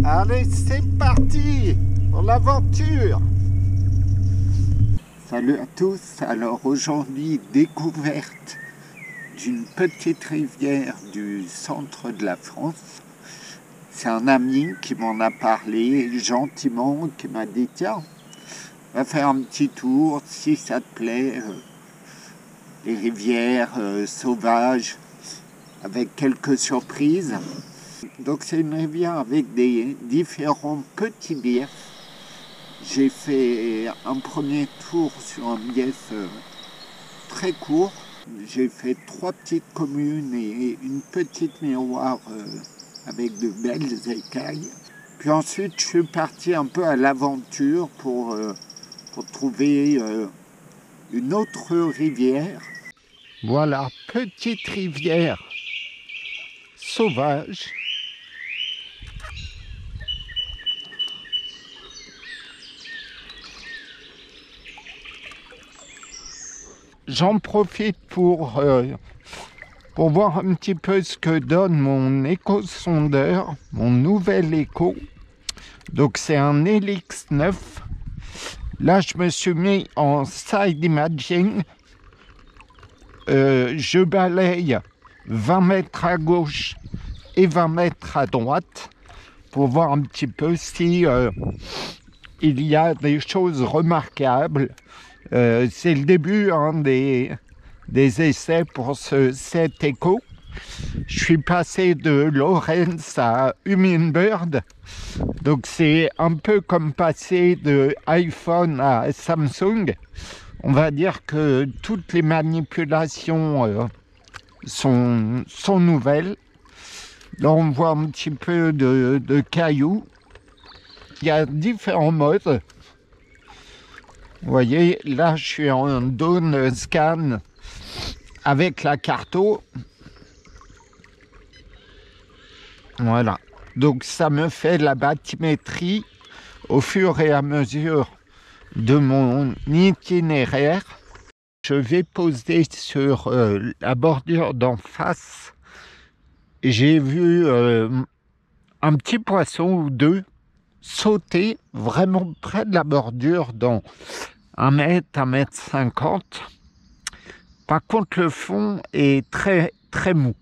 Allez, c'est parti pour l'aventure. Salut à tous. Alors aujourd'hui, découverte d'une petite rivière du centre de la France. C'est un ami qui m'en a parlé gentiment, qui m'a dit tiens, va faire un petit tour si ça te plaît. Les rivières sauvages avec quelques surprises. Donc c'est une rivière avec des différents petits biefs. J'ai fait un premier tour sur un bief très court. J'ai fait 3 petites communes et une petite miroir avec de belles écailles. Puis ensuite je suis parti un peu à l'aventure pour trouver une autre rivière. Voilà, petite rivière sauvage. J'en profite pour voir un petit peu ce que donne mon éco-sondeur, mon nouvel écho. Donc c'est un Helix 9. Là je me suis mis en side imaging. Je balaye 20 mètres à gauche et 20 mètres à droite pour voir un petit peu si il y a des choses remarquables. C'est le début des essais pour cet écho. Je suis passé de Lawrence à Humminbird. Donc c'est un peu comme passer de iPhone à Samsung. On va dire que toutes les manipulations sont nouvelles. Là on voit un petit peu de cailloux. Il y a différents modes. Vous voyez, là je suis en drone scan avec la carto. Voilà. Donc ça me fait la bathymétrie au fur et à mesure de mon itinéraire. Je vais poser sur la bordure d'en face. J'ai vu un petit poisson ou deux sauter vraiment près de la bordure dans 1 mètre, 1 mètre 50. Par contre, le fond est très, très mou.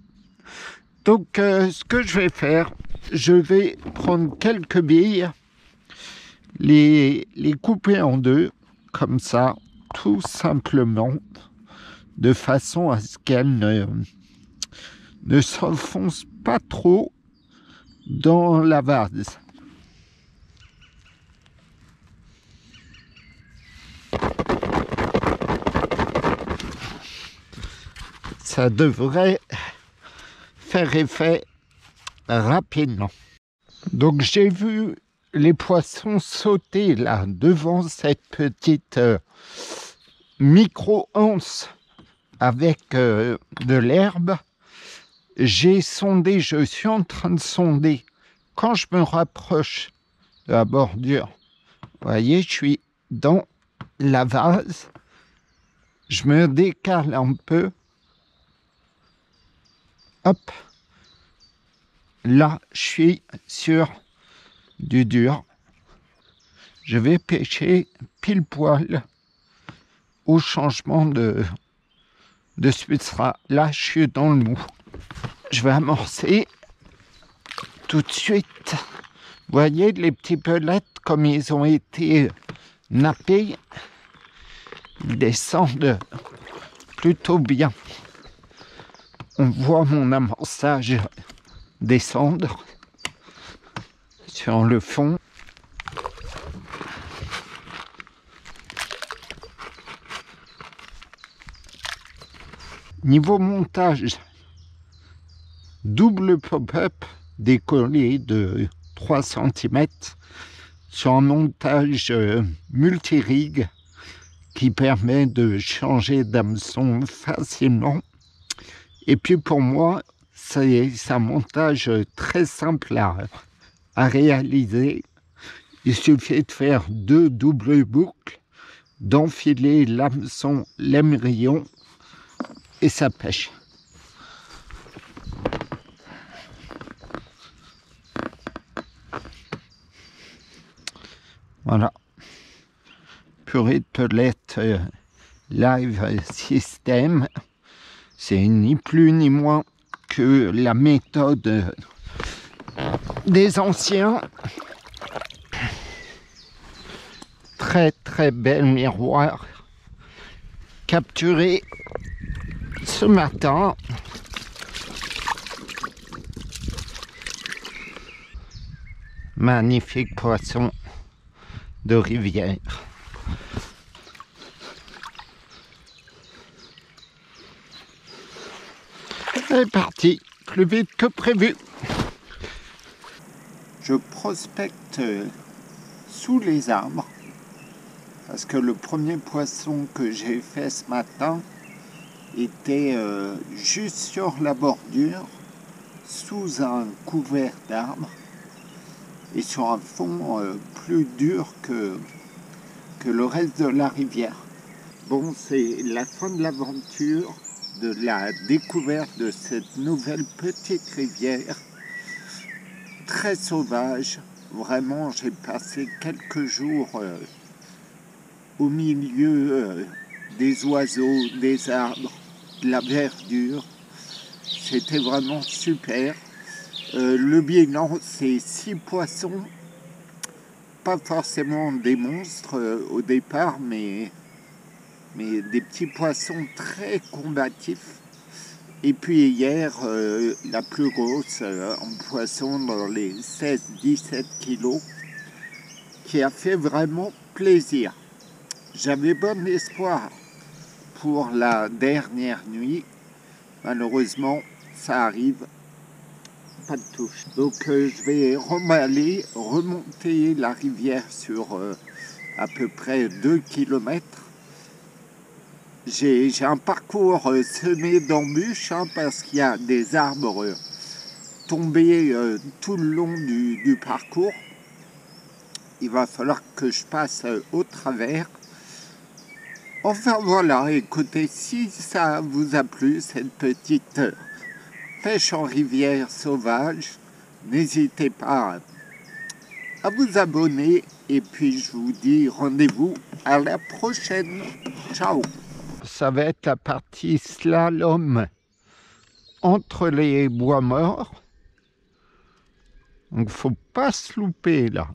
Donc, ce que je vais faire, je vais prendre quelques billes, les couper en deux, comme ça, tout simplement, de façon à ce qu'elles ne s'enfoncent pas trop dans la vase. Ça devrait faire effet rapidement. Donc j'ai vu les poissons sauter là devant cette petite micro-anse avec de l'herbe. J'ai sondé, je suis en train de sonder. Quand je me rapproche de la bordure, vous voyez, je suis dans la vase. Je me décale un peu. Hop, là je suis sur du dur. Je vais pêcher pile poil au changement de substrat. Là je suis dans le mou. Je vais amorcer tout de suite. Vous voyez les petits pelettes comme ils ont été nappés. Ils descendent plutôt bien. On voit mon amorçage descendre sur le fond. Niveau montage, double pop-up décollé de 3 cm sur un montage multi-rig qui permet de changer d'hameçon facilement. Et puis pour moi, c'est un montage très simple à réaliser. Il suffit de faire 2 doubles boucles, d'enfiler l'hameçon, l'émerillon et ça pêche. Voilà. Purée de Pelette Live System. C'est ni plus ni moins que la méthode des anciens. Très très bel miroir capturé ce matin. Magnifique poisson de rivière. C'est parti, plus vite que prévu. Je prospecte sous les arbres parce que le premier poisson que j'ai fait ce matin était juste sur la bordure, sous un couvert d'arbres et sur un fond plus dur que le reste de la rivière. Bon, c'est la fin de l'aventure, de la découverte de cette nouvelle petite rivière très sauvage. Vraiment, j'ai passé quelques jours au milieu des oiseaux, des arbres, de la verdure. C'était vraiment super. Le bilan, c'est 6 poissons, pas forcément des monstres au départ, mais des petits poissons très combatifs. Et puis hier, la plus grosse, un poisson dans les 16-17 kilos, qui a fait vraiment plaisir. J'avais bon espoir pour la dernière nuit. Malheureusement, ça arrive. Pas de touche. Donc je vais remonter la rivière sur à peu près 2 km. J'ai un parcours semé d'embûches parce qu'il y a des arbres tombés tout le long du parcours. Il va falloir que je passe au travers. Enfin voilà, écoutez, si ça vous a plu, cette petite pêche en rivière sauvage, n'hésitez pas à vous abonner et puis je vous dis rendez-vous à la prochaine. Ciao. Ça va être la partie slalom entre les bois morts. Donc faut pas se louper là.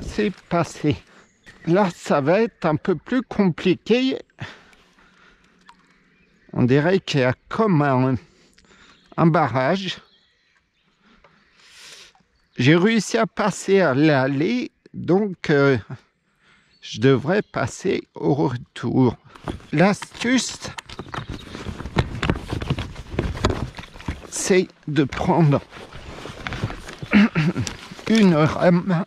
C'est passé. Là, ça va être un peu plus compliqué. On dirait qu'il y a comme un barrage. J'ai réussi à passer à l'aller, donc je devrais passer au retour. L'astuce, c'est de prendre une rame.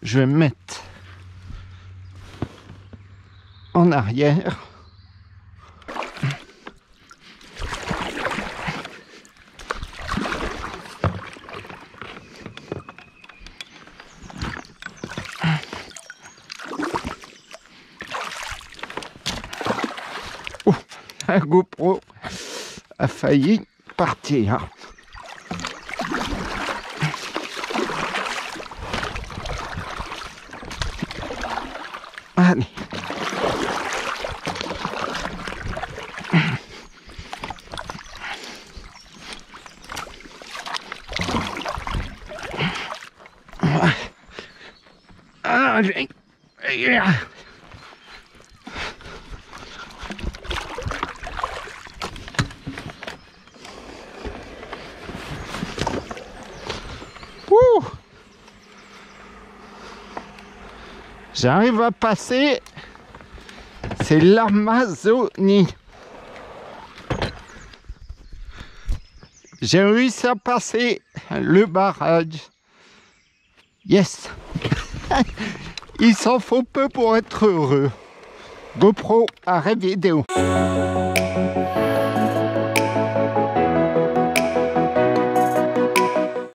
Je vais mettre en arrière. Oh, la GoPro a failli partir. Allez. Allez. J'arrive à passer, c'est l'Amazonie. J'ai réussi à passer le barrage. Yes. Il s'en faut peu pour être heureux. GoPro, arrêt vidéo.